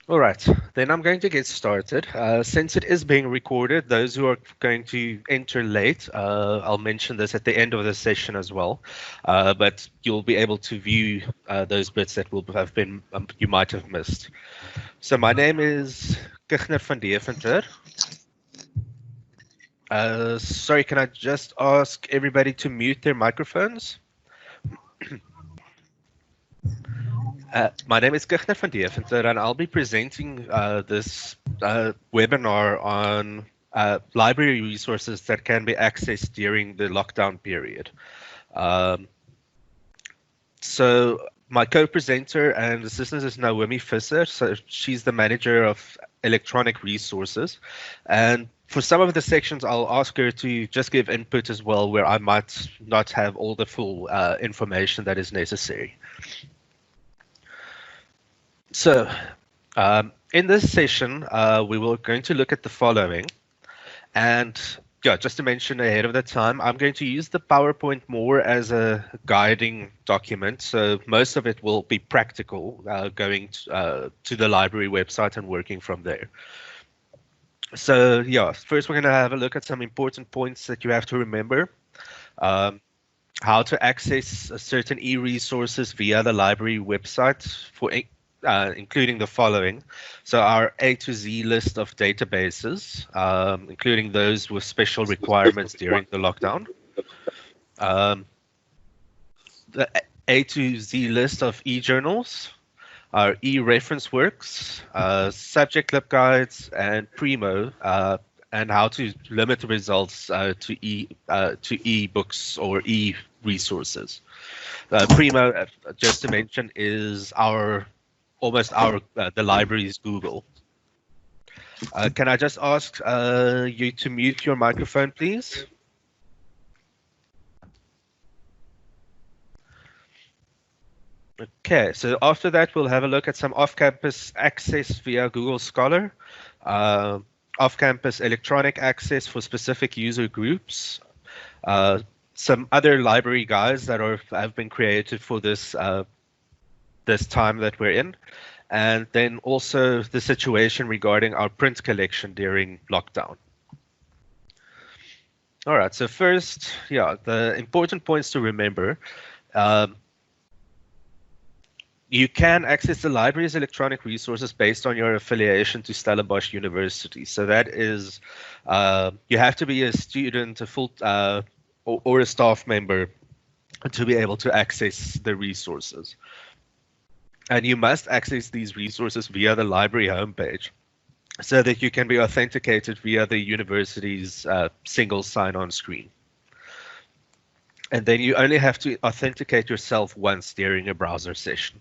All right, then I'm going to get started. Since it is being recorded, those who are going to enter late, I'll mention this at the end of the session as well. But you'll be able to view those bits that will have been you might have missed. So my name is Kuchner van Deventer. Sorry, can I just ask everybody to mute their microphones? My name is Kuchner van Deventer, and I'll be presenting this webinar on library resources that can be accessed during the lockdown period. So my co-presenter and assistant is Naomi Visser. So she's the manager of electronic resources. And for some of the sections, I'll ask her to just give input as well, where I might not have all the full information that is necessary. So in this session, we will going to look at the following. And yeah, just to mention ahead of the time, I'm going to use the PowerPoint more as a guiding document. So most of it will be practical, going to the library website and working from there. So yeah, first we're going to have a look at some important points that you have to remember. How to access certain e-resources via the library website for including the following. So our A to Z list of databases, including those with special requirements during the lockdown. The A to Z list of e-journals, our e-reference works, subject clip guides, and Primo, and how to limit the results to e-books or e-resources. Primo, just to mention, is almost the library's Google. Can I just ask you to mute your microphone, please? Okay, so after that, we'll have a look at some off-campus access via Google Scholar, off-campus electronic access for specific user groups, some other library guides that have been created for this this time that we're in, and then also the situation regarding our print collection during lockdown. All right, so first, yeah, the important points to remember. You can access the library's electronic resources based on your affiliation to Stellenbosch University. So that is, you have to be a student, a full, or a staff member to be able to access the resources. And you must access these resources via the library homepage so that you can be authenticated via the university's single sign-on screen. And then you only have to authenticate yourself once during a browser session.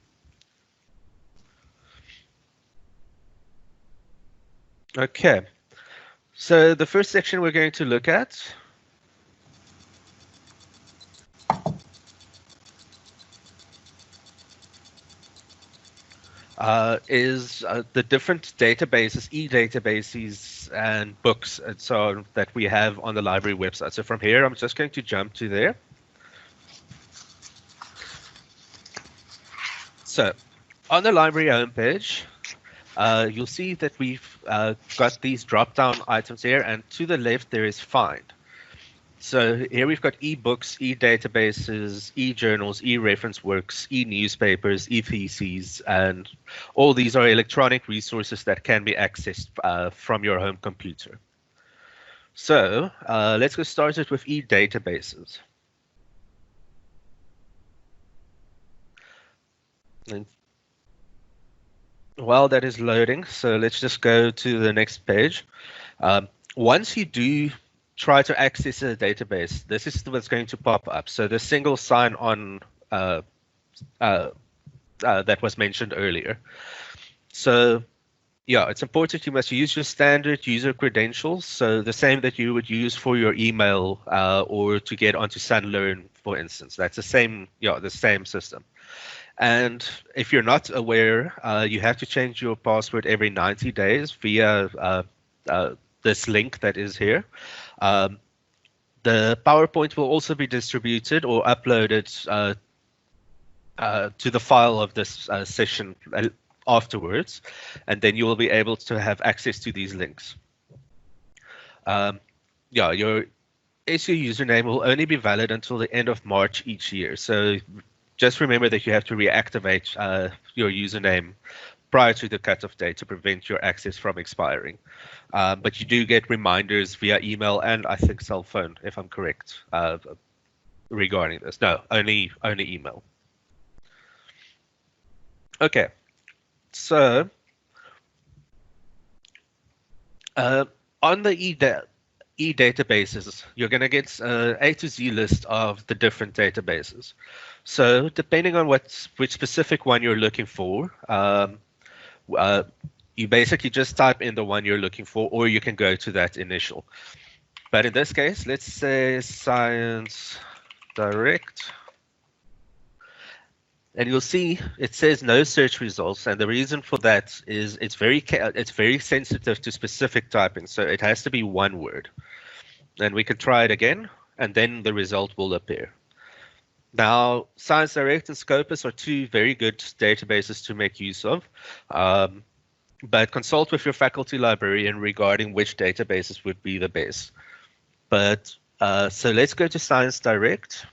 Okay, so the first section we're going to look at is the different databases, e-databases and books and so on that we have on the library website. So from here, I'm just going to jump to there. So on the library homepage, you'll see that we've got these drop-down items here, and to the left there is Find. So here we've got ebooks, e-databases, e-journals, e-reference works, e-newspapers, e-theses, and all these are electronic resources that can be accessed from your home computer. So let's get started with e-databases. And while that is loading, so let's just go to the next page. Once you do try to access a database, this is what's going to pop up. So the single sign-on that was mentioned earlier. So yeah, it's important you must use your standard user credentials. So the same that you would use for your email or to get onto SunLearn, for instance. That's the same, yeah, the same system. And if you're not aware, you have to change your password every 90 days via this link that is here. The PowerPoint will also be distributed or uploaded to the file of this session afterwards, and then you will be able to have access to these links. Yeah, your SU username will only be valid until the end of March each year. So just remember that you have to reactivate your username prior to the cutoff date to prevent your access from expiring. But you do get reminders via email and I think cell phone, if I'm correct, regarding this. No, only email. Okay, so on the e-databases, you're going to get an A to Z list of the different databases. So depending on which specific one you're looking for, you basically just type in the one you're looking for, or you can go to that initial. But in this case, let's say Science Direct. And you'll see it says no search results, and the reason for that is it's very sensitive to specific typing, so it has to be one word. And we can try it again, and then the result will appear. Now, Science Direct and Scopus are two very good databases to make use of, but consult with your faculty librarian regarding which databases would be the best. But so let's go to Science Direct.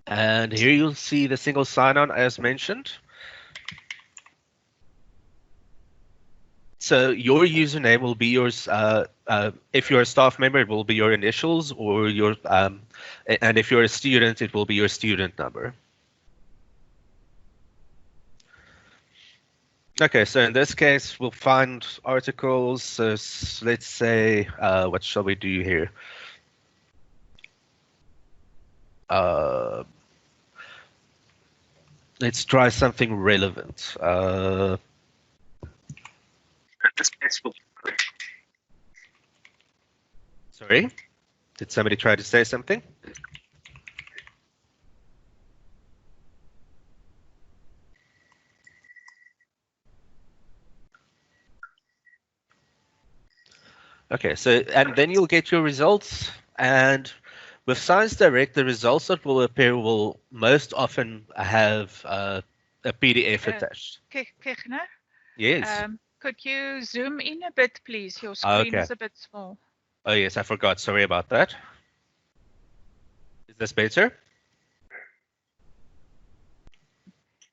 And here you'll see the single sign-on as mentioned. So your username will be yours. If you're a staff member, it will be your initials, or your, and if you're a student, it will be your student number. Okay, so in this case, we'll find articles. So let's say, what shall we do here? Let's try something relevant. Sorry, did somebody try to say something? Okay, so and then you'll get your results, and with Science Direct, the results that will appear will most often have a PDF attached. Kegner? Yes. Could you zoom in a bit, please? Your screen is a bit small. Oh, yes, I forgot. Sorry about that. Is this better?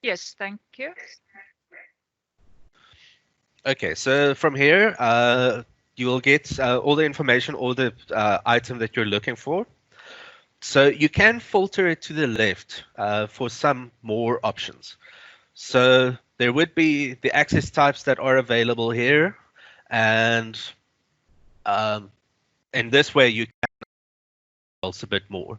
Yes, thank you. Okay, so from here, you will get all the information, all the item that you're looking for. So you can filter it to the left for some more options. So there would be the access types that are available here, and in this way you can also a bit more.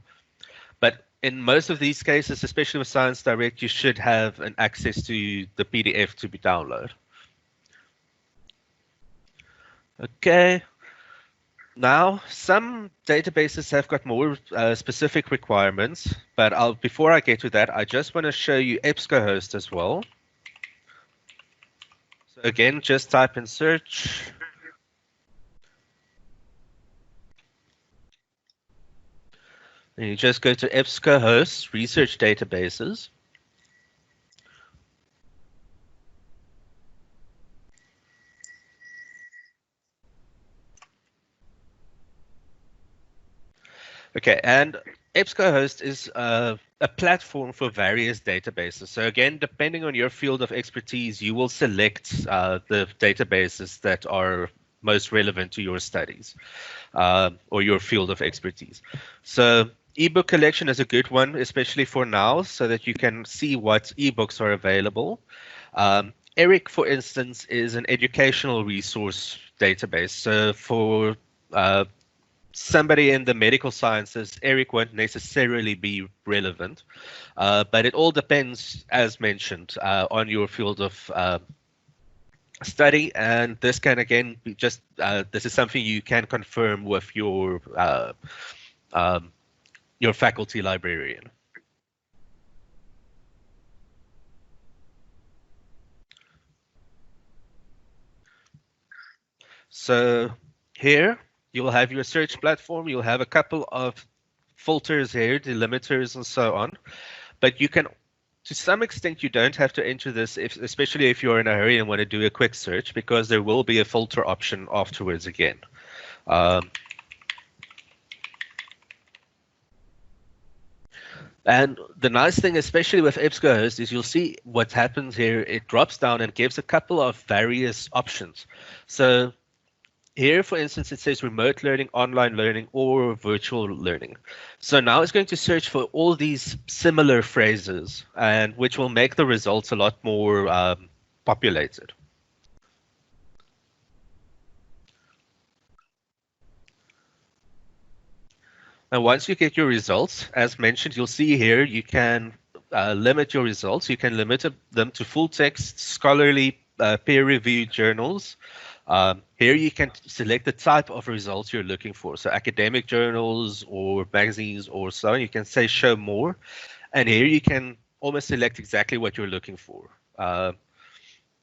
But in most of these cases, especially with Science Direct, you should have an access to the PDF to be downloaded. Okay. Now, some databases have got more specific requirements, but before I get to that, I just want to show you Ebscohost as well. So again, just type in search. And you just go to Ebscohost research databases. Okay, and Ebscohost is a platform for various databases. So again, depending on your field of expertise, you will select the databases that are most relevant to your studies or your field of expertise. So Ebook Collection is a good one, especially for now, so that you can see what ebooks are available. ERIC, for instance, is an educational resource database. So for somebody in the medical sciences, ERIC won't necessarily be relevant, but it all depends, as mentioned, on your field of study, and this can again be just this is something you can confirm with your faculty librarian. So here you'll have your search platform. You'll have a couple of filters here, delimiters, and so on. But you can, to some extent, you don't have to enter this, especially if you're in a hurry and want to do a quick search, because there will be a filter option afterwards again. And the nice thing, especially with Ebscohost, is you'll see what happens here. It drops down and gives a couple of various options. So here, for instance, it says remote learning, online learning, or virtual learning. So now it's going to search for all these similar phrases, and which will make the results a lot more populated. And once you get your results, as mentioned, you'll see here you can limit your results. You can limit them to full text, scholarly, peer-reviewed journals. Here you can select the type of results you're looking for. So academic journals or magazines or so on. You can say show more. And here you can almost select exactly what you're looking for.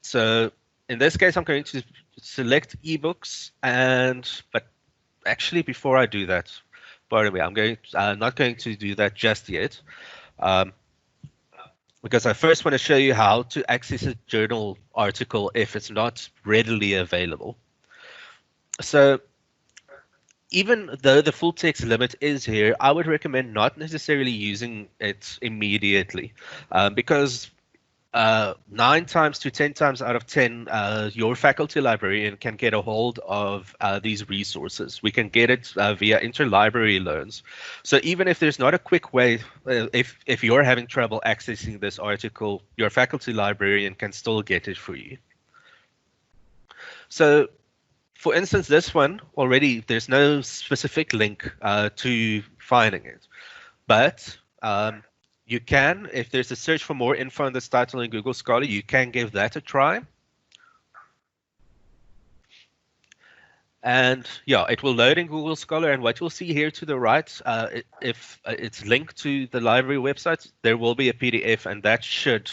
So in this case, I'm going to select ebooks. But actually, before I do that, pardon me, I'm not going to do that just yet. Because I first want to show you how to access a journal article if it's not readily available. So even though the full text limit is here, I would recommend not necessarily using it immediately, because 9 times to 10 times out of 10, your faculty librarian can get a hold of these resources. We can get it via interlibrary loans. So even if there's not a quick way, if you're having trouble accessing this article, your faculty librarian can still get it for you. So for instance, this one already, there's no specific link to finding it. But you can, if there's a search for more info on this title in Google Scholar, you can give that a try. And yeah, it will load in Google Scholar. And what you'll see here to the right, if it's linked to the library website, there will be a PDF, and that should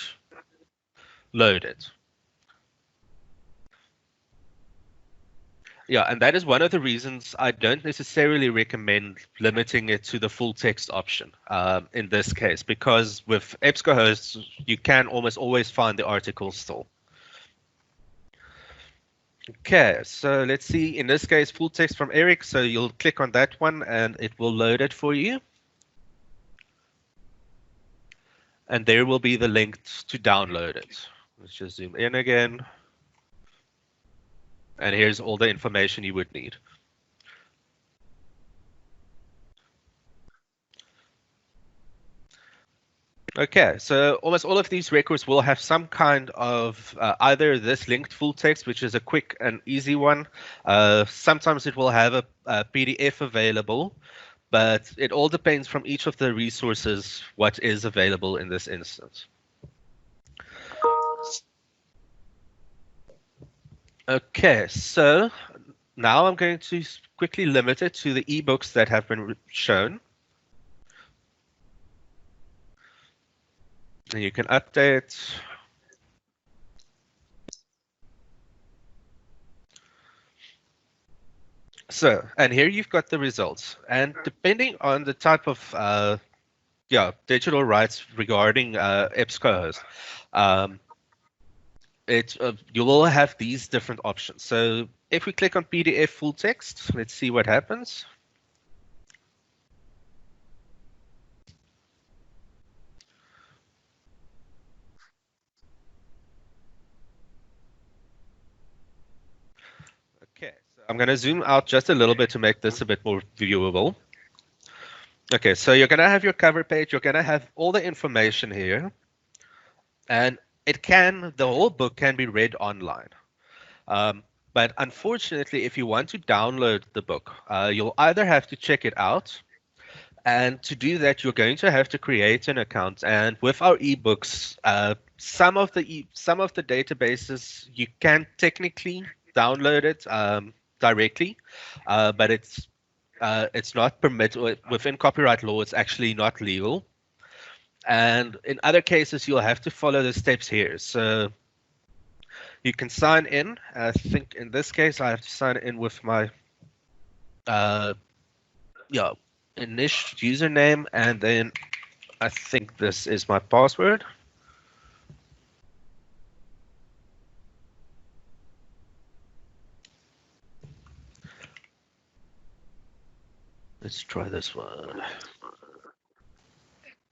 load it. Yeah, and that is one of the reasons I don't necessarily recommend limiting it to the full text option in this case, because with Ebscohost, you can almost always find the article still. Okay, so let's see, in this case, full text from Eric. So you'll click on that one and it will load it for you. And there will be the link to download it. Let's just zoom in again. And here's all the information you would need. Okay, so almost all of these records will have some kind of either this linked full text, which is a quick and easy one. Sometimes it will have a PDF available, but it all depends from each of the resources what is available in this instance. Okay, so now I'm going to quickly limit it to the ebooks that have been shown. And you can update. So, and here you've got the results. And depending on the type of digital rights regarding Ebscohost, you will have these different options. So if we click on PDF full text, let's see what happens. Okay, so I'm going to zoom out just a little bit to make this a bit more viewable. Okay, so you're going to have your cover page. You're going to have all the information here. And the whole book can be read online. But unfortunately, if you want to download the book, you'll either have to check it out. And to do that, you're going to have to create an account. And with our ebooks, some of the databases, you can technically download it directly, but it's not permitted within copyright law. It's actually not legal. And in other cases, you'll have to follow the steps here. So you can sign in. I think in this case, I have to sign in with my initial username, and then I think this is my password. Let's try this one.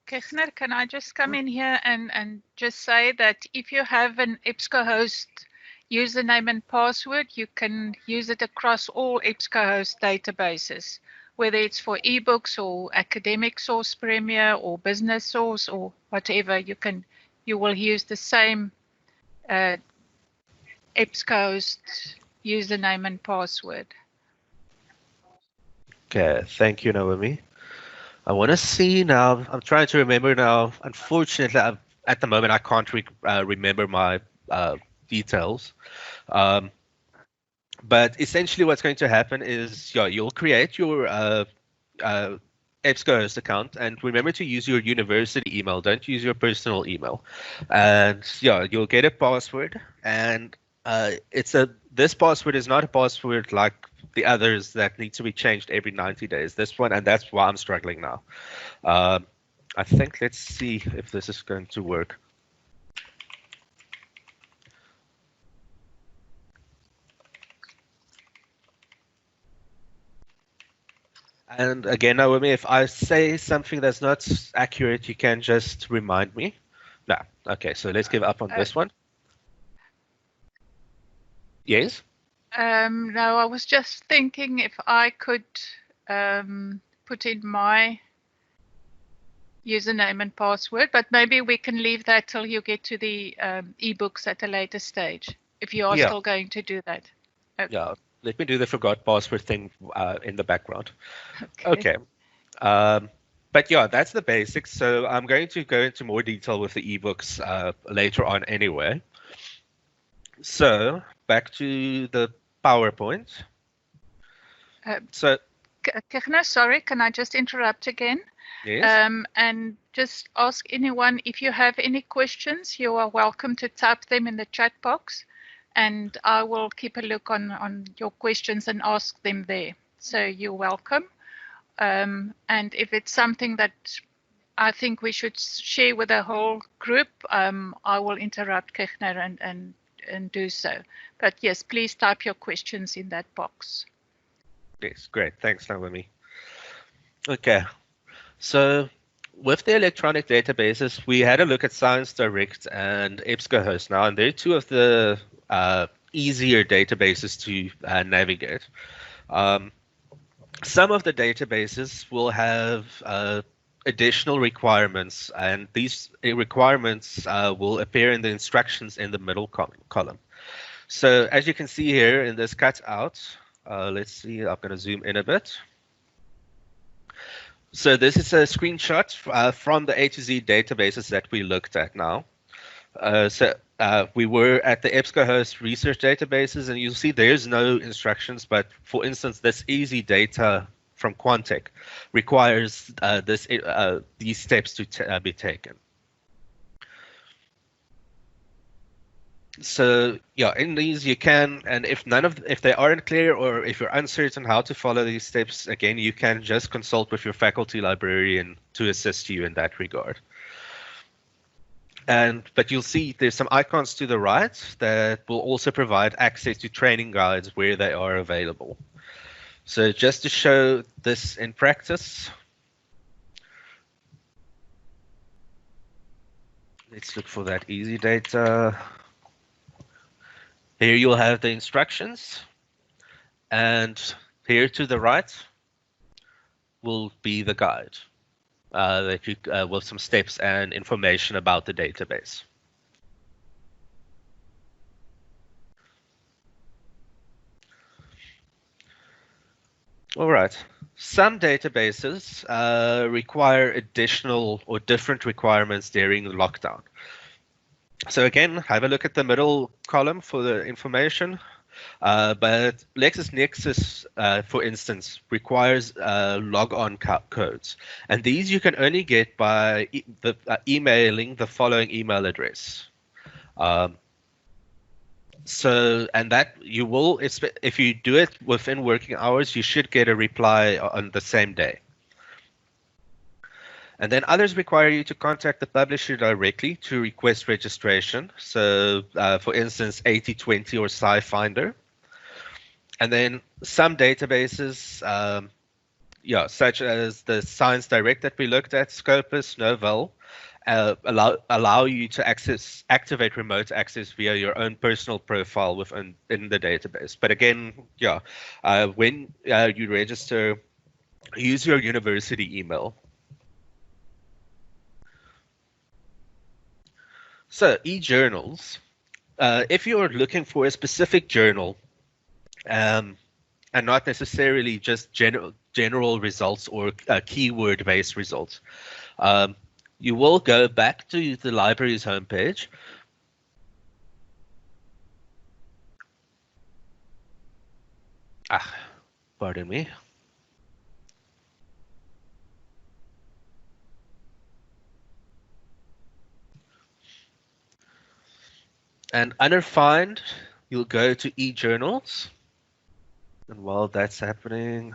Kechner, can I just come in here and just say that if you have an Ebscohost username and password, you can use it across all Ebscohost databases, whether it's for ebooks or academic source premier or business source or whatever. You will use the same Ebscohost username and password. Okay, thank you, Naomi. I want to see now. I'm trying to remember now. Unfortunately, at the moment, I can't remember my details. Um, but essentially, what's going to happen is, yeah, you'll create your Ebscohost account, and remember to use your university email. Don't use your personal email. And yeah, you'll get a password, and this password is not a password like the others that need to be changed every 90 days. This one, and that's why I'm struggling now. I think let's see if this is going to work. And again, Naomi, if I say something that's not accurate, you can just remind me. No. Okay, so let's give up on this one. Yes? No, I was just thinking if I could put in my username and password, but maybe we can leave that till you get to the ebooks at a later stage, if you are still going to do that. Okay. Yeah, let me do the forgot password thing in the background. Okay. But yeah, that's the basics. So I'm going to go into more detail with the ebooks later on anyway. So back to the PowerPoint. So, Kechner, sorry, can I just interrupt again? Yes. And just ask anyone, if you have any questions, you are welcome to type them in the chat box, and I will keep a look on your questions and ask them there. So you're welcome. And if it's something that I think we should share with the whole group, I will interrupt Kechner and do so. But yes, please type your questions in that box. Yes, great. Thanks, Naomi. Okay, so with the electronic databases, we had a look at Science Direct and Ebscohost now, and they're two of the easier databases to navigate. Some of the databases will have additional requirements, and these requirements will appear in the instructions in the middle column. So as you can see here in this cutout, let's see, I'm going to zoom in a bit. So this is a screenshot from the A to Z databases that we looked at now. We were at the Ebscohost research databases, and you'll see there's no instructions, but for instance, this easy data from Quantec requires these steps to be taken. So yeah, in these you can, and if they aren't clear or if you're uncertain how to follow these steps, again, you can just consult with your faculty librarian to assist you in that regard. But you'll see there's some icons to the right that will also provide access to training guides where they are available. So just to show this in practice, let's look for that easy data. Here you'll have the instructions, and here to the right will be the guide with some steps and information about the database. All right. Some databases require additional or different requirements during the lockdown. So again, have a look at the middle column for the information. But LexisNexis, for instance, requires log-on codes. And these you can only get by emailing the following email address. And that you will, if you do it within working hours, you should get a reply on the same day. And then others require you to contact the publisher directly to request registration. So, for instance, 8020 or SciFinder. And then some databases, such as the Science Direct that we looked at, Scopus, Novell, allow you to activate remote access via your own personal profile within in the database. But again, when you register, use your university email. So e-journals, if you're looking for a specific journal, um, and not necessarily just general results or keyword-based results, um, you will go back to the library's homepage. Pardon me. And under Find, you'll go to e-journals. And while that's happening,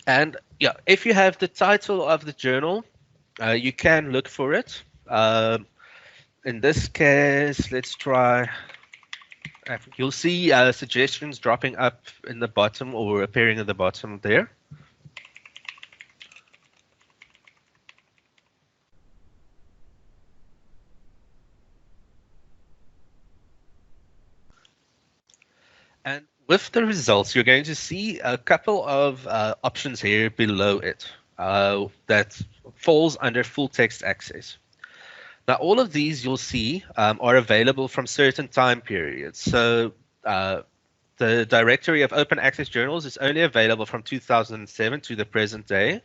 and if you have the title of the journal, you can look for it. In this case, let's try. You'll see suggestions dropping up in the bottom or appearing at the bottom there. And with the results, you're going to see a couple of options here below it that falls under full text access. Now, all of these you'll see are available from certain time periods. So the directory of open access journals is only available from 2007 to the present day.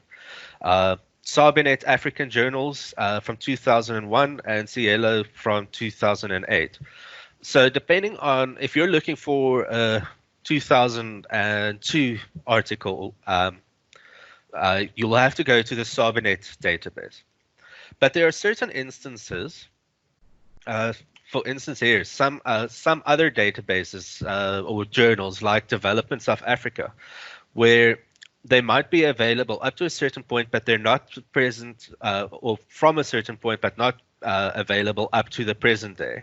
Sabinet African journals from 2001 and Cielo from 2008. So depending on if you're looking for a 2002 article, you'll have to go to the Sabinet database. But there are certain instances, for instance here, some other databases or journals like Development South Africa, where they might be available up to a certain point, but they're not present, or from a certain point, but not available up to the present day.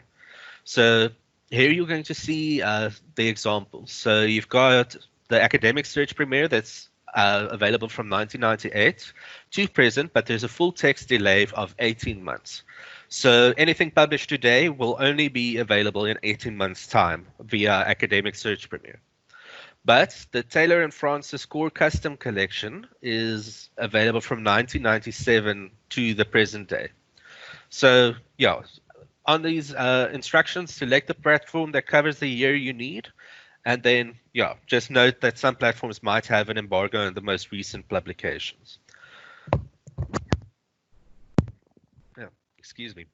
So here you're going to see the examples. So you've got the Academic Search Premier that's available from 1998 to present, but there's a full text delay of 18 months. So anything published today will only be available in 18 months' time via Academic Search Premier. But the Taylor and Francis Core Custom Collection is available from 1997 to the present day. So on these instructions, select the platform that covers the year you need. And then, just note that some platforms might have an embargo on the most recent publications. Yeah, excuse me.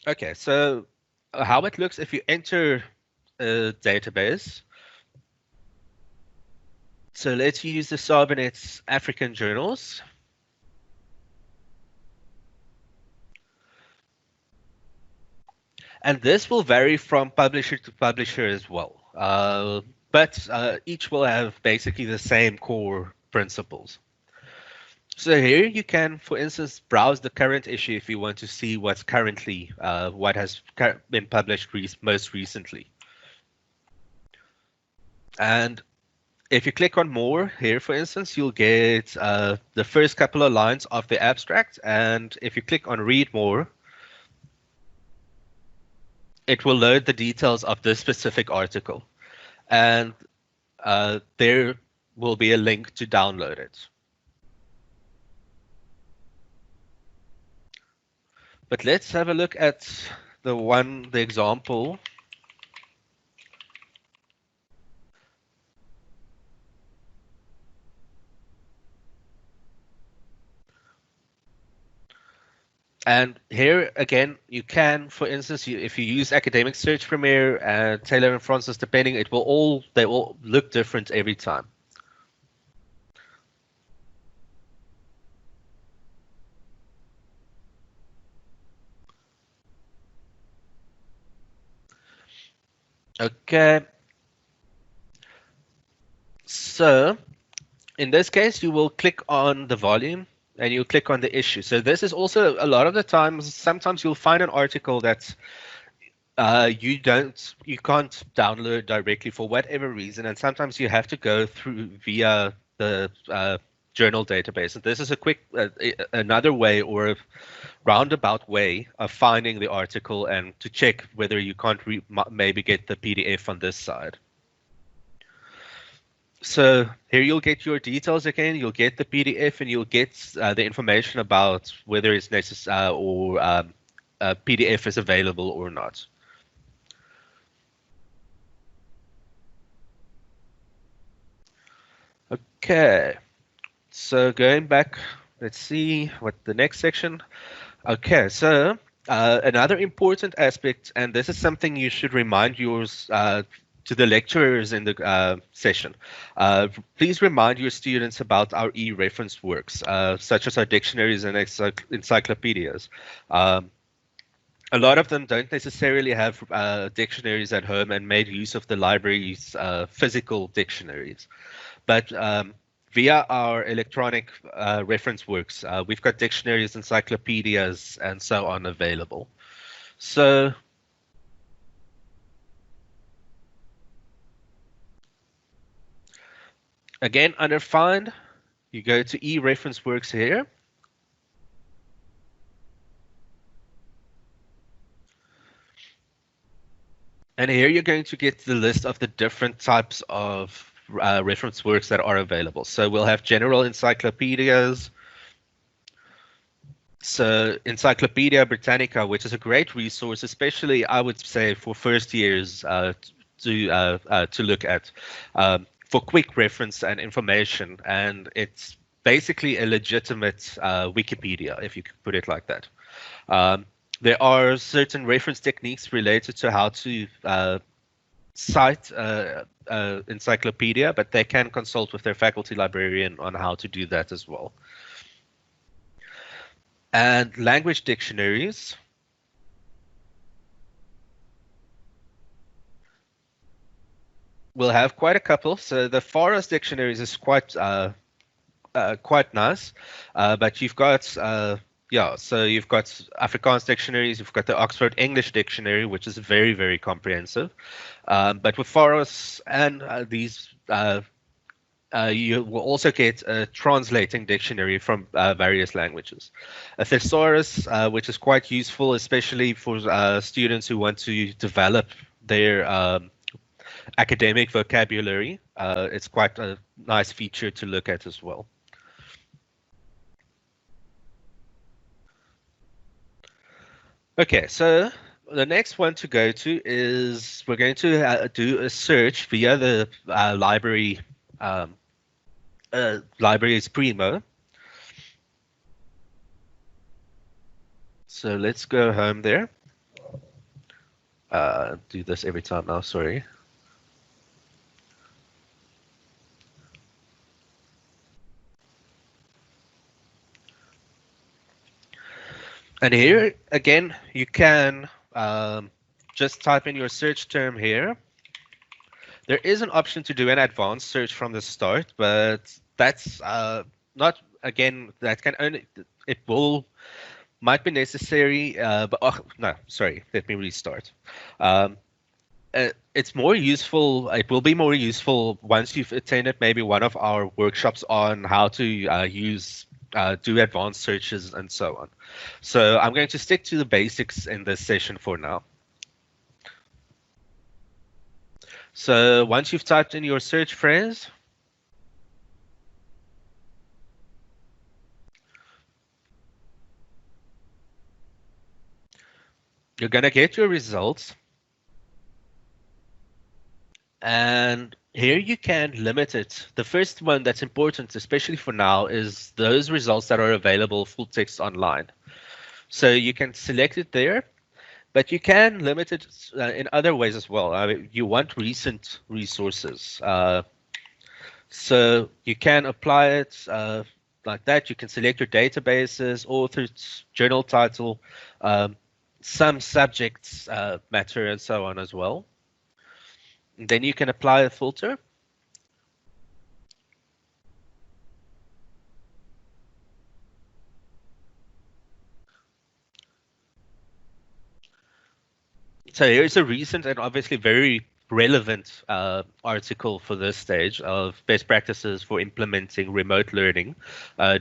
Okay, so how it looks if you enter a database. So let's use the Sabinet's African journals. And this will vary from publisher to publisher as well. But each will have basically the same core principles. So here you can, for instance, browse the current issue if you want to see what's currently, what has been published most recently. And if you click on more here, for instance, you'll get the first couple of lines of the abstract. And if you click on read more, it will load the details of this specific article. And there will be a link to download it. But let's have a look at the example. And here again, you can, for instance, if you use Academic Search Premier and Taylor and Francis, depending, they will look different every time. Okay, So in this case, you will click on the volume and you'll click on the issue. So this is also a lot of the times, sometimes you'll find an article that you can't download directly for whatever reason, and sometimes you have to go through via the journal database. And this is a quick another way or a roundabout way of finding the article and to check whether you can't maybe get the PDF on this side. So here you'll get your details again. You'll get the PDF and you'll get the information about whether it's necessary or a PDF is available or not. Okay, so going back, let's see what the next section. Okay, so another important aspect, and this is something you should remind yours to the lecturers in the session. Please remind your students about our e-reference works, such as our dictionaries and encyclopedias. A lot of them don't necessarily have dictionaries at home and made use of the library's physical dictionaries. But via our electronic reference works, we've got dictionaries, encyclopedias, and so on available. So again, under Find, you go to e-reference works here. And here you're going to get the list of the different types of reference works that are available. So we'll have general encyclopedias. So Encyclopedia Britannica, which is a great resource, especially I would say for first years to look at for quick reference and information. And it's basically a legitimate Wikipedia, if you could put it like that. There are certain reference techniques related to how to cite encyclopedia, but they can consult with their faculty librarian on how to do that as well. And language dictionaries. We'll have quite a couple. So the Forest Dictionaries is quite nice, but you've got yeah, so you've got Afrikaans dictionaries, you've got the Oxford English Dictionary, which is very, very comprehensive. But with Forest and these, you will also get a translating dictionary from various languages. A thesaurus, which is quite useful, especially for students who want to develop their academic vocabulary. It's quite a nice feature to look at as well. Okay, so the next one to go to is we're going to do a search via the library's Primo. So let's go home there. Do this every time now, sorry. And here, again, you can just type in your search term here. There is an option to do an advanced search from the start, but that's not, again, that can only, it might be necessary, but no, sorry, let me restart. It's more useful, it will be more useful once you've attended maybe one of our workshops on how to do advanced searches and so on. So I'm going to stick to the basics in this session for now. So once you've typed in your search phrase, you're going to get your results. And here you can limit it. The first one that's important, especially for now, is those results that are available full text online. So you can select it there, but you can limit it in other ways as well. I mean, you want recent resources. So you can apply it like that. You can select your databases, authors, journal title, some subjects matter, and so on as well. And then you can apply a filter. So here's a recent and obviously very relevant article for this stage of best practices for implementing remote learning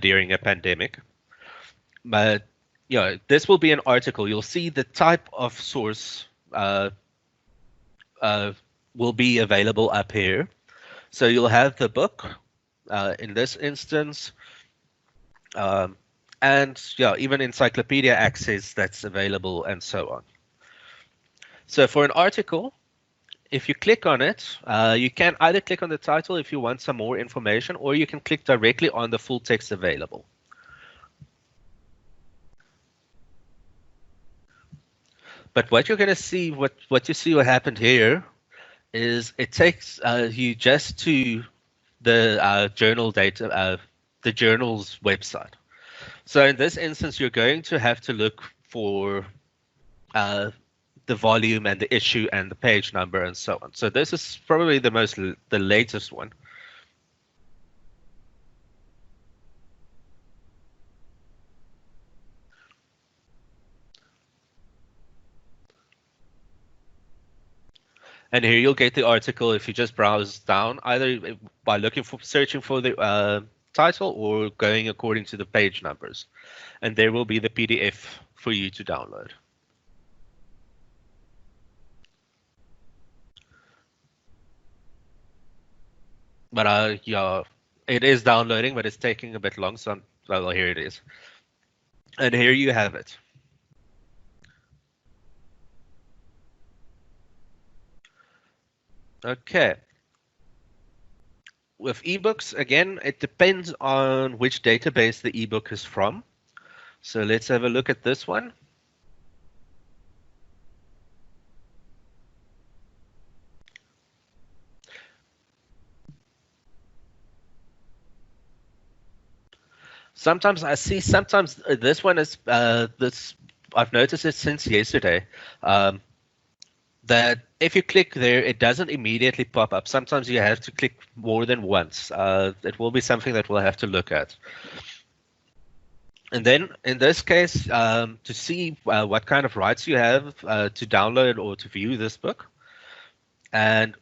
during a pandemic. But this will be an article. You'll see the type of source uh, uh, will be available up here. So you'll have the book in this instance, um, and even encyclopedia access that's available, and so on. So for an article, if you click on it, you can either click on the title if you want some more information, or you can click directly on the full text available. But what you're going to see, what you see what happened here, is it takes you just to the journal data, the journal's website. So in this instance, you're going to have to look for uh, the volume and the issue and the page number and so on. So this is probably the latest one. And here you'll get the article if you just browse down, either by searching for the title or going according to the page numbers. And there will be the PDF for you to download. But it is downloading, but it's taking a bit long. So well, here it is. And here you have it. Okay. With ebooks, again, it depends on which database the ebook is from. So let's have a look at this one. Sometimes this one is this. I've noticed it since yesterday. That if you click there, it doesn't immediately pop up. Sometimes you have to click more than once. It will be something that we'll have to look at. And then in this case, to see what kind of rights you have to download or to view this book. And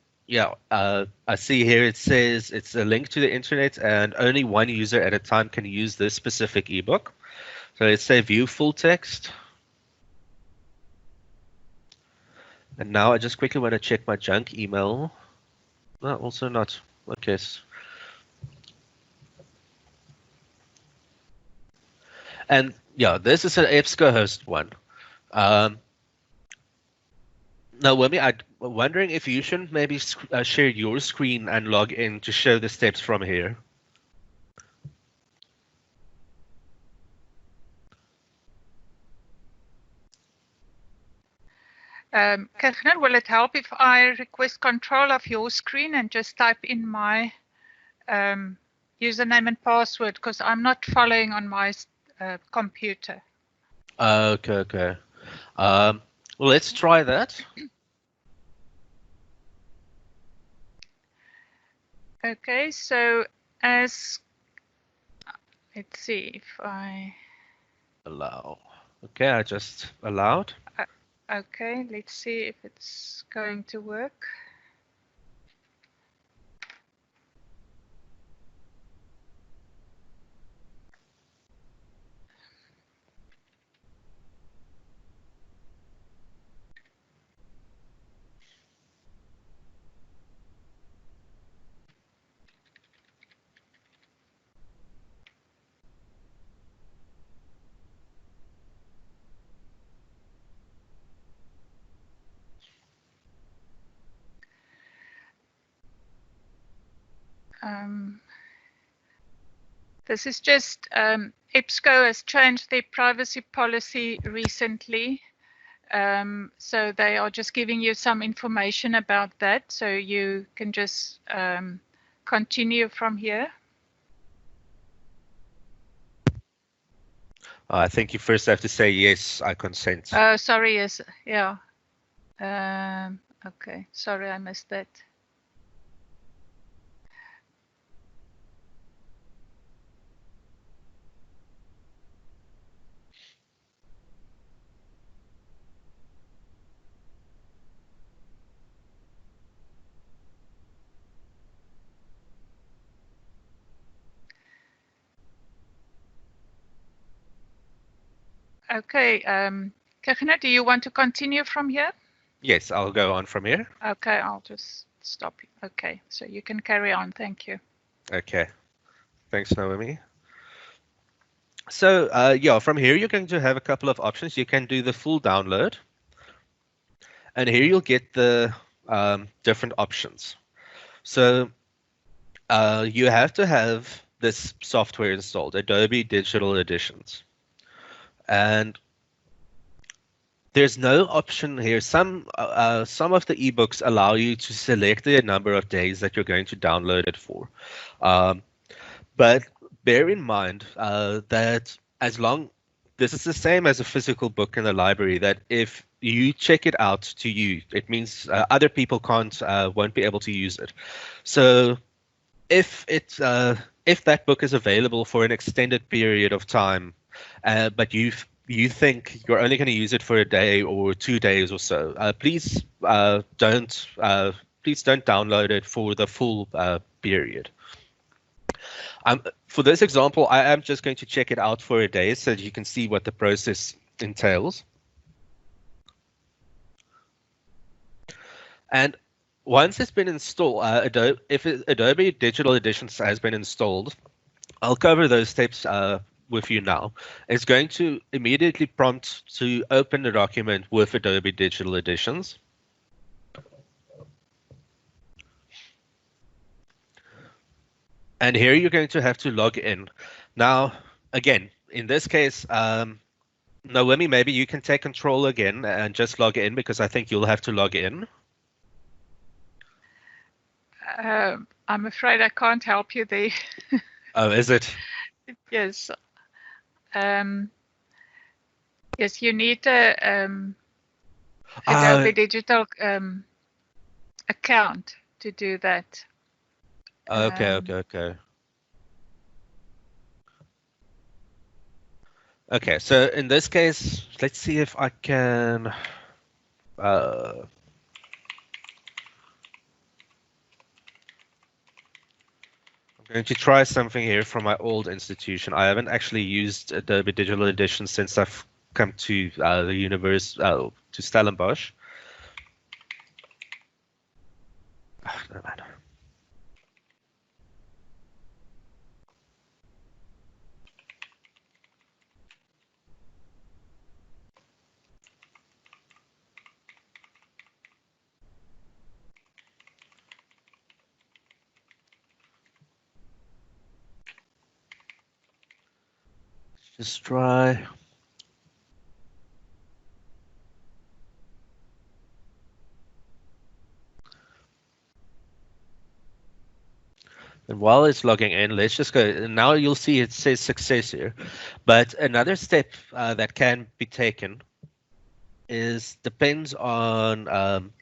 I see here it says it's a link to the internet and only one user at a time can use this specific ebook. So let's say view full text. And now I just quickly want to check my junk email. No, also not. Okay. And this is an Ebscohost one. Now, Wimmy, I'm wondering if you should maybe share your screen and log in to show the steps from here. Catherine, will it help if I request control of your screen and just type in my username and password, because I'm not following on my computer. Okay. Well, let's try that. Okay, so let's see if I allow. Okay, I just allowed. Okay, let's see if it's going to work. This is just EBSCO has changed their privacy policy recently. So they are just giving you some information about that. So you can just continue from here. I think you first have to say, yes, I consent. Oh, sorry, yes, yeah. Okay, sorry, I missed that. Okay. Kirchner, do you want to continue from here? Yes, I'll go on from here. Okay, I'll just stop. Okay, so you can carry on. Thank you. Okay. Thanks, Naomi. So, yeah, from here you're going to have a couple of options. You can do the full download, and here you'll get the different options. So, you have to have this software installed, Adobe Digital Editions. And there's no option here. Some of the ebooks allow you to select the number of days that you're going to download it for. But bear in mind that as long this is the same as a physical book in the library, that if you check it out to you, it means other people won't be able to use it. So if that book is available for an extended period of time, but you think you're only going to use it for a day or 2 days or so, please don't download it for the full period. For this example, I am just going to check it out for a day so that you can see what the process entails. And once it's been installed, if Adobe Digital Editions has been installed, I'll cover those steps with you now. It's going to immediately prompt to open the document with Adobe Digital Editions. And here you're going to have to log in. Now, again, in this case, Naomi, maybe you can take control again and just log in, because I think you'll have to log in. I'm afraid I can't help you there. Oh, is it? Yes. Yes, you need a Adobe Digital account to do that. Okay. Okay, so in this case, let's see if I can. I'm going to try something here from my old institution. I haven't actually used Adobe Digital Edition since I've come to the university, to Stellenbosch. No matter. Let's just try. And while it's logging in, let's just go. Now you'll see it says success here. But another step that can be taken depends on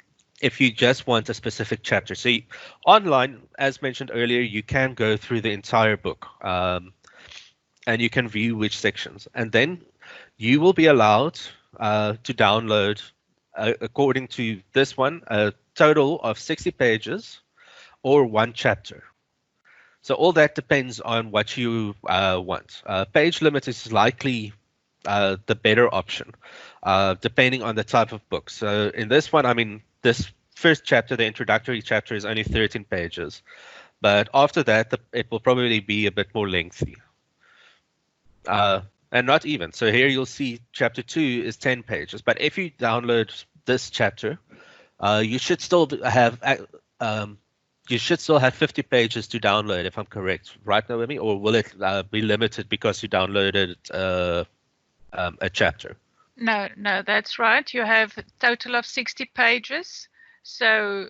if you just want a specific chapter. So online, as mentioned earlier, you can go through the entire book and you can view which sections. And then you will be allowed to download, according to this one, a total of 60 pages or one chapter. So all that depends on what you want. Page limit is likely the better option, depending on the type of book. So in this one, I mean, this first chapter, the introductory chapter, is only 13 pages. But after that, it will probably be a bit more lengthy. And not even. So here you'll see chapter 2 is 10 pages. But if you download this chapter, you should still have 50 pages to download, if I'm correct, right, Naomi? Or will it be limited because you downloaded a chapter? No, that's right. You have a total of 60 pages. So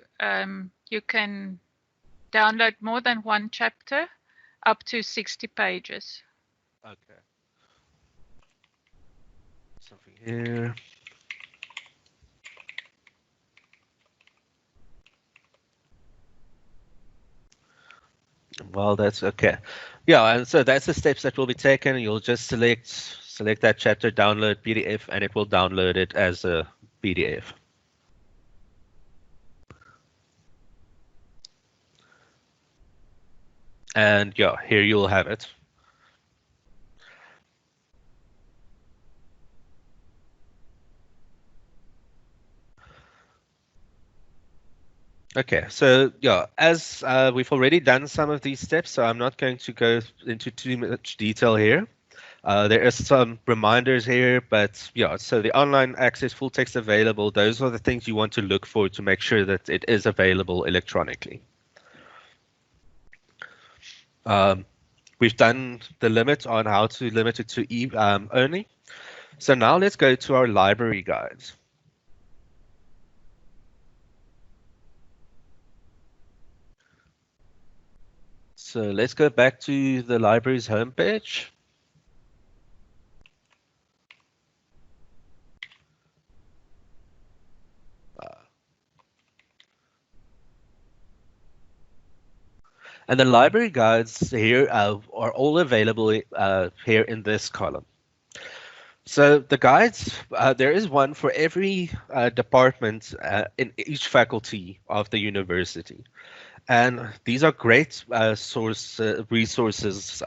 you can download more than one chapter, up to 60 pages. Okay. Something here. Well, that's okay. Yeah, and so that's the steps that will be taken. You'll just select that chapter, download PDF, and it will download it as a PDF. And yeah, here you'll have it. Okay, so yeah, as we've already done some of these steps, so I'm not going to go into too much detail here. There is some reminders here, but yeah, so the online access full text available, those are the things you want to look for to make sure that it is available electronically. Um, we've done the limit on how to limit it to only. So now let's go to our library guides. So let's go back to the library's homepage. And the library guides here are all available here in this column. So the guides, there is one for every department in each faculty of the university. And these are great resources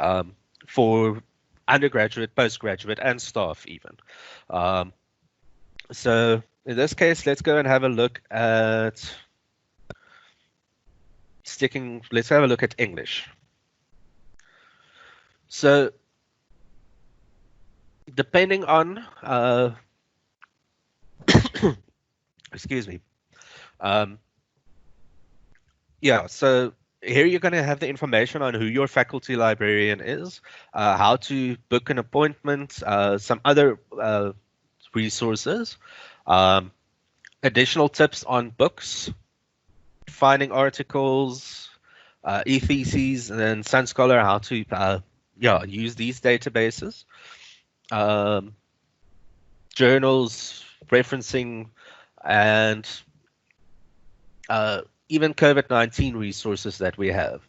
for undergraduate, postgraduate, and staff even. Um, so in this case, let's go and have a look at let's have a look at English. So depending on, excuse me, um, yeah, so here you're going to have the information on who your faculty librarian is, how to book an appointment, some other resources, um, additional tips on books, finding articles, e-theses, and then Sun Scholar, how to use these databases, um, journals, referencing, and even COVID-19 resources that we have.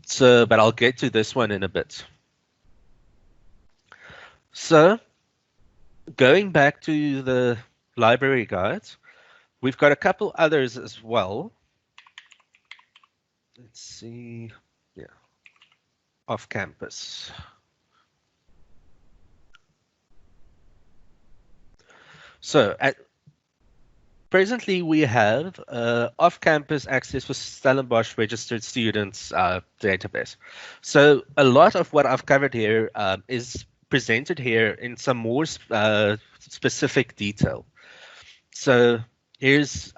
So, but I'll get to this one in a bit. So, going back to the library guides, we've got a couple others as well. Let's see. Yeah. Off campus. So, presently we have off-campus access for Stellenbosch registered students database. So a lot of what I've covered here is presented here in some more specific detail. So here's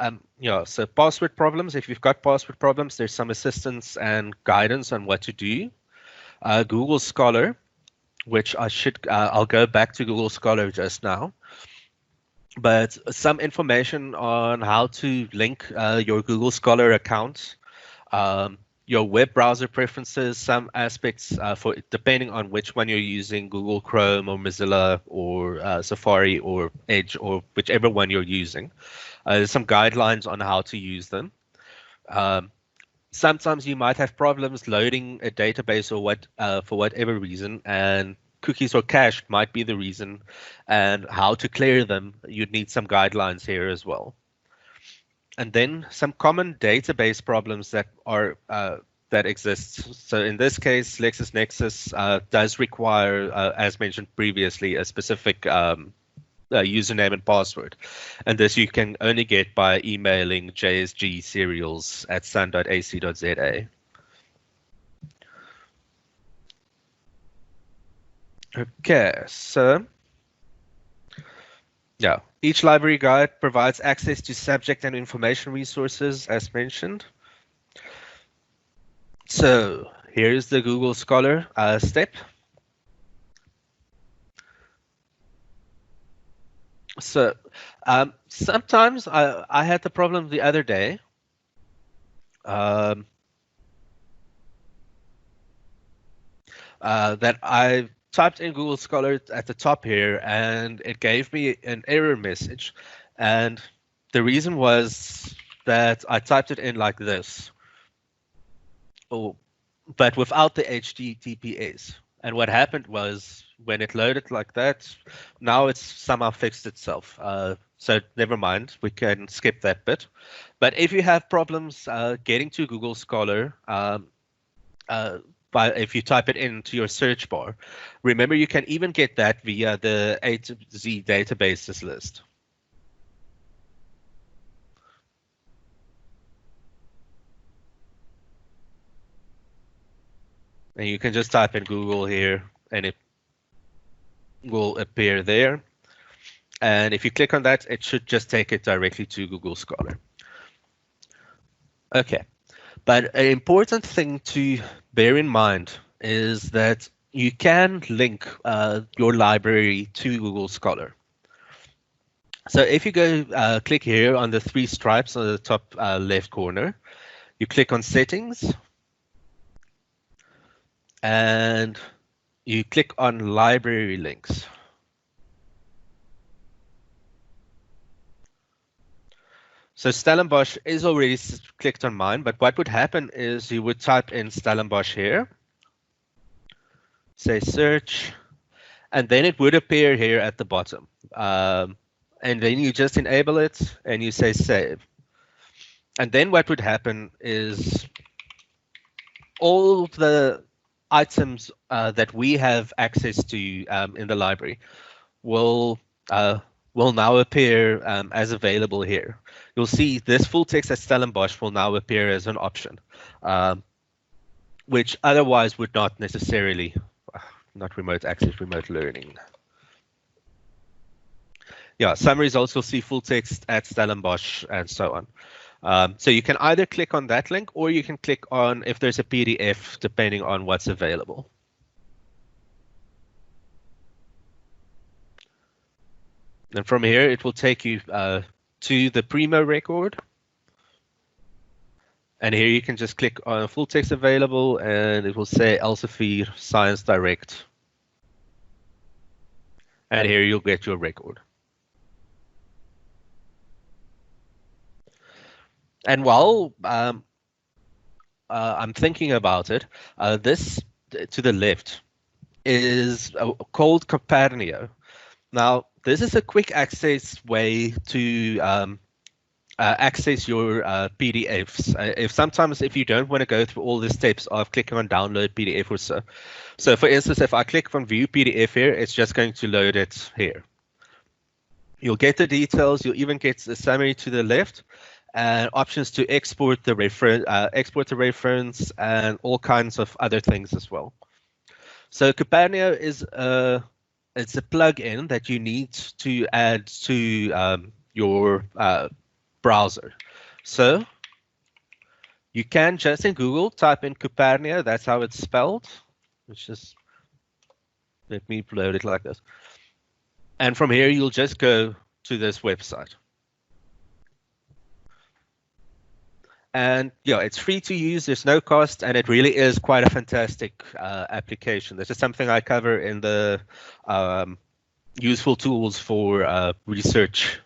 so password problems. If you've got password problems, there's some assistance and guidance on what to do. Google Scholar, which I'll go back to Google Scholar just now. But some information on how to link your Google Scholar account, your web browser preferences, some aspects for depending on which one you're using, Google Chrome or Mozilla or Safari or Edge or whichever one you're using. There's some guidelines on how to use them. Sometimes you might have problems loading a database or for whatever reason, and cookies or cache might be the reason, and how to clear them. You'd need some guidelines here as well. And then some common database problems that exist. So in this case, LexisNexis does require, as mentioned previously, a specific username and password. And this you can only get by emailing JSG serials at sun.ac.za. Okay, so yeah, each library guide provides access to subject and information resources as mentioned. So here's the Google Scholar step. So sometimes I had the problem the other day. That I typed in Google Scholar at the top here, and it gave me an error message. And the reason was that I typed it in like this, but without the HTTPS. And what happened was when it loaded like that, now it's somehow fixed itself. So never mind, we can skip that bit. But if you have problems getting to Google Scholar, if you type it into your search bar, remember you can even get that via the A to Z databases list. And you can just type in Google here and it will appear there. And if you click on that, it should just take it directly to Google Scholar. Okay, but an important thing to bear in mind is that you can link your library to Google Scholar. So if you go click here on the three stripes on the top left corner, you click on Settings, and you click on Library Links. So Stellenbosch is already clicked on mine, but what would happen is you would type in Stellenbosch here, say search, and then it would appear here at the bottom. And then you just enable it and you say save. And then what would happen is all the items that we have access to in the library will now appear as available here. You'll see this full text at Stellenbosch will now appear as an option, which otherwise would not necessarily, not remote access, remote learning. Yeah, some results you'll see full text at Stellenbosch and so on. So you can either click on that link or you can click on if there's a PDF, depending on what's available. And from here, it will take you to the Primo record. And here you can just click on full text available and it will say Elsevier Science Direct. And here you'll get your record. And while I'm thinking about it, this to the left is called Copernio. Now, this is a quick access way to access your PDFs. If you don't want to go through all the steps of clicking on download PDF or so. So for instance, if I click on view PDF here, it's just going to load it here. You'll get the details. You'll even get the summary to the left and options to export the reference, and all kinds of other things as well. So Copernio is it's a plugin that you need to add to your browser. So you can just in Google type in Copernio. That's how it's spelled. Which is, let me load it like this. And from here, you'll just go to this website. And yeah, it's free to use, there's no cost, and it really is quite a fantastic application. This is something I cover in the useful tools for research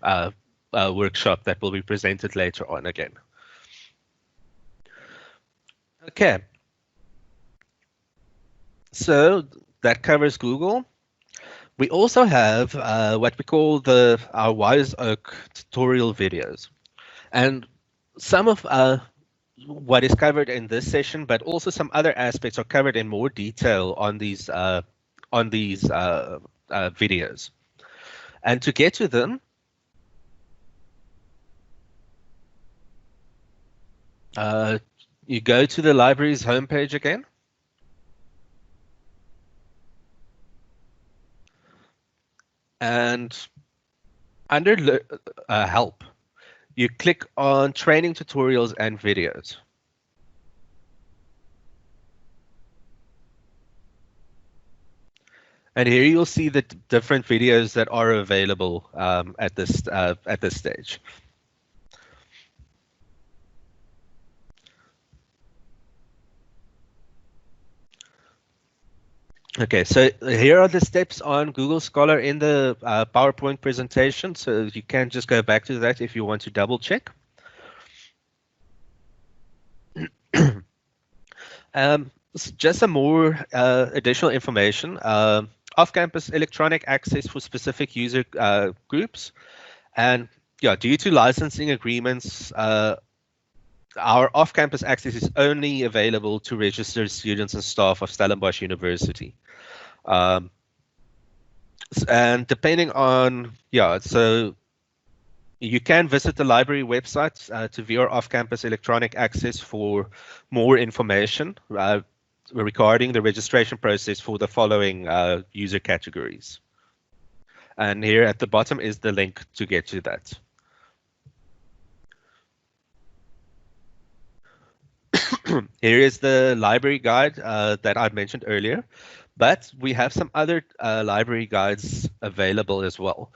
workshop that will be presented later on again. Okay. So that covers Google. We also have what we call our Wise Oak tutorial videos. And some of what is covered in this session, but also some other aspects are covered in more detail on these videos. And to get to them, you go to the library's homepage again. And under help, you click on training tutorials and videos. And here you'll see the different videos that are available at this stage. Okay, so here are the steps on Google Scholar in the PowerPoint presentation. So you can just go back to that if you want to double check. Just some more additional information. Off-campus electronic access for specific user groups. And yeah, due to licensing agreements, our off-campus access is only available to registered students and staff of Stellenbosch University. And depending on, so you can visit the library website to view our off-campus electronic access for more information. regarding the registration process for the following user categories. And here at the bottom is the link to get to that. Here is the library guide that I mentioned earlier, but we have some other library guides available as well.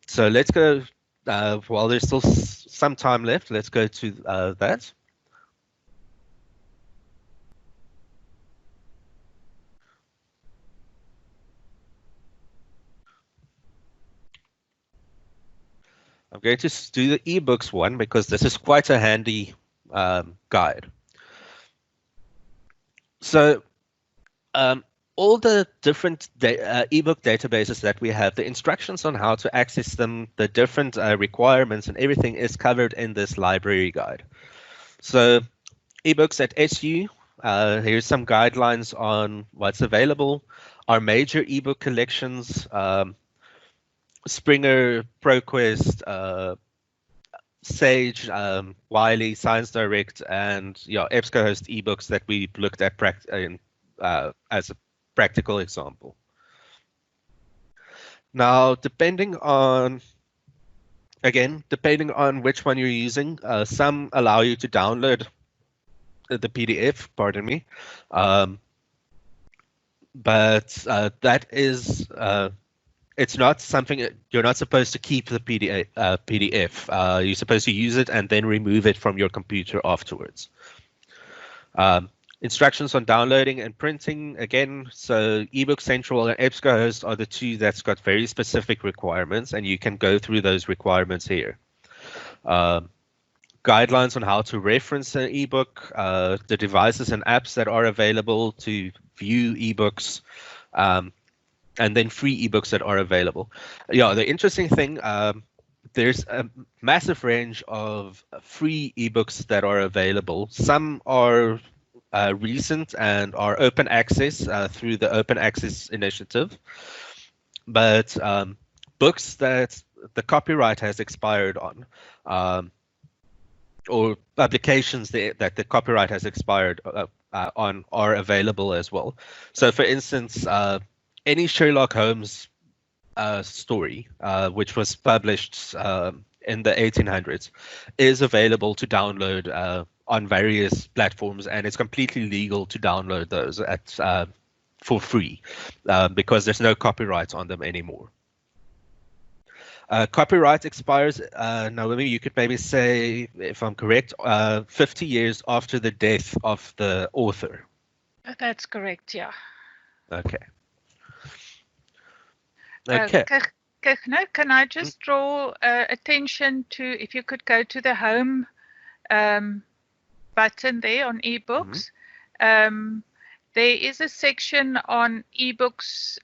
So let's go, while there's still some time left, let's go to that. I'm going to do the ebooks one because this is quite a handy guide. So all the different ebook databases that we have, the instructions on how to access them, the different requirements and everything is covered in this library guide. So ebooks at SU, here's some guidelines on what's available. Our major ebook collections, Springer, ProQuest, Sage, Wiley, Science Direct, and Ebscohost ebooks that we looked at as a practical example. Now, depending on which one you're using, some allow you to download the PDF, pardon me, but that is it's not something you're not supposed to keep the PDF. You're supposed to use it and then remove it from your computer afterwards. Instructions on downloading and printing, again, so Ebook Central and Ebscohost are the two that's got very specific requirements, and you can go through those requirements here. Guidelines on how to reference an ebook, the devices and apps that are available to view ebooks, and then free ebooks that are available. The interesting thing, there's a massive range of free ebooks that are available. Some are recent and are open access through the Open Access Initiative, but books that the copyright has expired on, or publications that the copyright has expired on are available as well. So, for instance, any Sherlock Holmes story, which was published in the 1800s, is available to download on various platforms, and it's completely legal to download those for free because there's no copyright on them anymore. Copyright expires, Naomi, you could maybe say, if I'm correct, 50 years after the death of the author. That's correct, yeah. Okay. Kegno, can I just draw attention to, if you could go to the home button there on ebooks. There is a section on ebooks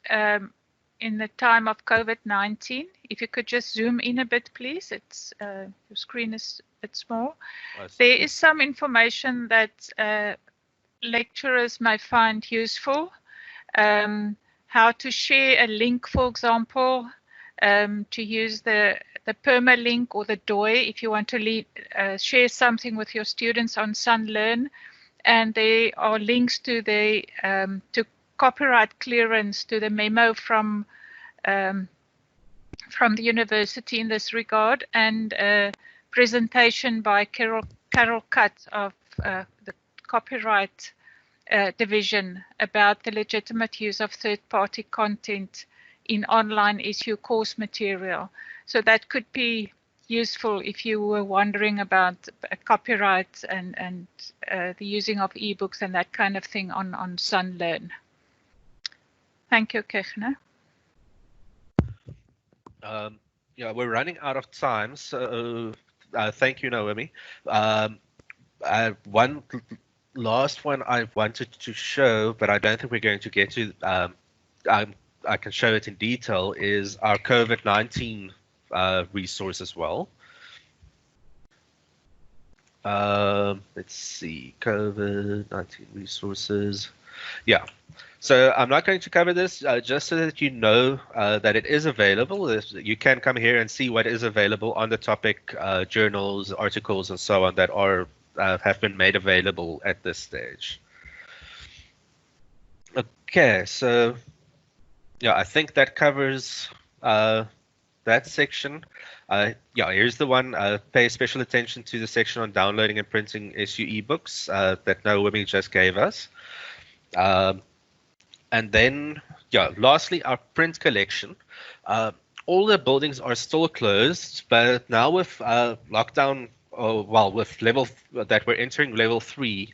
in the time of COVID-19. If you could just zoom in a bit, please. It's your screen is a bit small. There is some information that lecturers may find useful. How to share a link, for example, to use the permalink or the DOI if you want to share something with your students on SunLearn. And there are links to the to copyright clearance, to the memo from the university in this regard, and a presentation by Carol Cutt of the copyright division about the legitimate use of third-party content in online issue course material. So that could be useful if you were wondering about copyright and the using of ebooks and that kind of thing on SunLearn. Thank you, Kegno. Yeah, we're running out of time, so thank you, Naomi. One last one I wanted to show, but I don't think we're going to get to. I can show it in detail. Is our COVID-19 resource as well. Let's see, COVID-19 resources. Yeah. So I'm not going to cover this, just so that you know that it is available. You can come here and see what is available on the topic, journals, articles, and so on that are have been made available at this stage. Okay, so yeah, I think that covers that section. Yeah, here's the one. Pay special attention to the section on downloading and printing SU ebooks that Naomi just gave us. Um, and then, yeah, lastly, our print collection. Uh, all the buildings are still closed, but now with lockdown, well, with that we're entering level 3,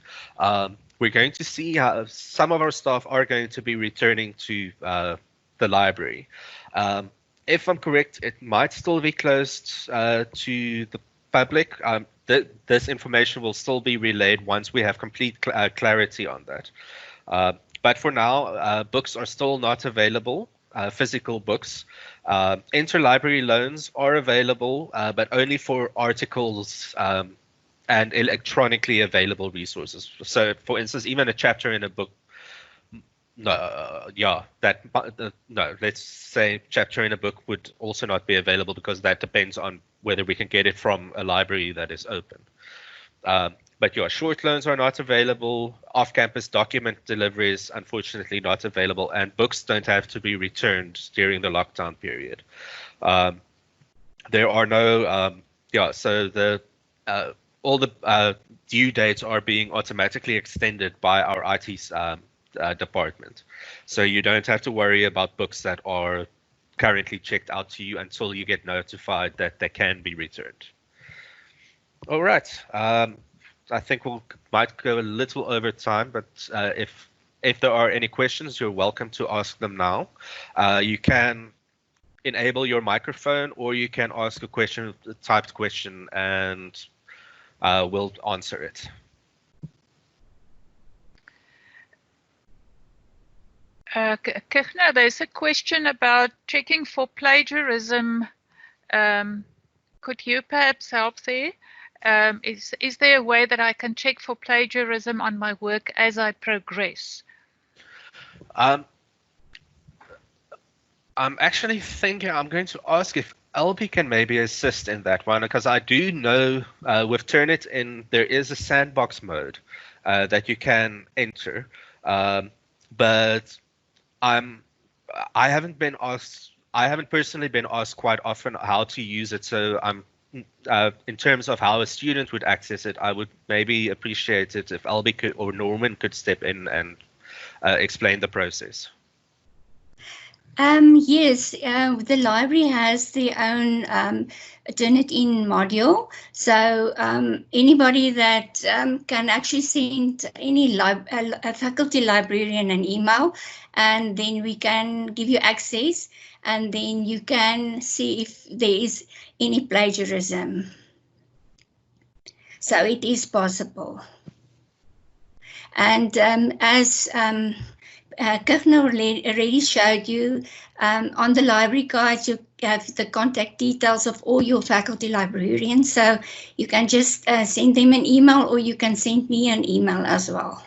we're going to see how some of our staff are going to be returning to the library. Um, if I'm correct, it might still be closed to the public. This information will still be relayed once we have complete clarity on that. Uh, but for now, books are still not available, physical books. Interlibrary loans are available, but only for articles and electronically available resources. So, for instance, even a chapter in a book, no, yeah, no, let's say chapter in a book would also not be available because that depends on whether we can get it from a library that is open. But yeah, short loans are not available. Off-campus document delivery is unfortunately not available, and books don't have to be returned during the lockdown period. There are no, so all the due dates are being automatically extended by our IT department. So you don't have to worry about books that are currently checked out to you until you get notified that they can be returned. All right. I think we might go a little over time, but if there are any questions, you're welcome to ask them now. You can enable your microphone, or you can ask a question, a typed question, and we'll answer it. Kirchner, there's a question about checking for plagiarism. Could you perhaps help there? Is there a way that I can check for plagiarism on my work as I progress? I'm actually thinking I'm going to ask if LB can maybe assist in that one, because I do know with Turnitin there is a sandbox mode that you can enter, but I haven't been asked. I haven't personally been asked quite often how to use it, so I'm. In terms of how a student would access it, I would maybe appreciate it if Albie could, or Norman could step in and explain the process. Yes, the library has their own Turnitin module. So anybody that can actually send any a faculty librarian an email, and then we can give you access, and then you can see if there is any plagiarism. So it is possible. And as Kirchner already showed you, on the library guide, you have the contact details of all your faculty librarians. So you can just send them an email, or you can send me an email as well.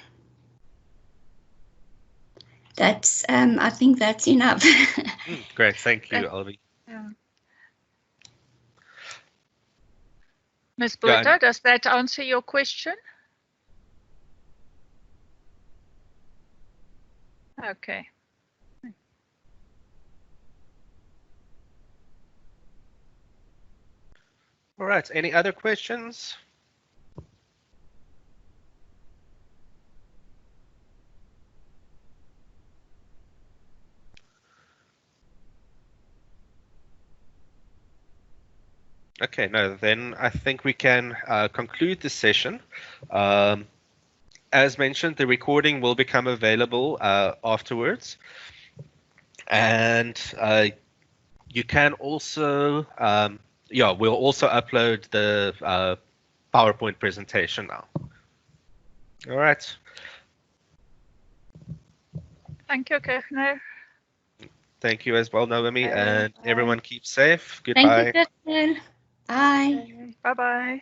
That's, I think that's enough. Great, thank you, Albie. Yeah. Ms. Buddha, does that answer your question? Okay. All right, any other questions? Okay, no, then I think we can conclude this session. As mentioned, the recording will become available afterwards. And you can also, we'll also upload the PowerPoint presentation now. All right. Thank you, Kirchner. Thank you as well, Naomi, and everyone keep safe. Goodbye. Thank you, Kirchner. Bye. Bye-bye.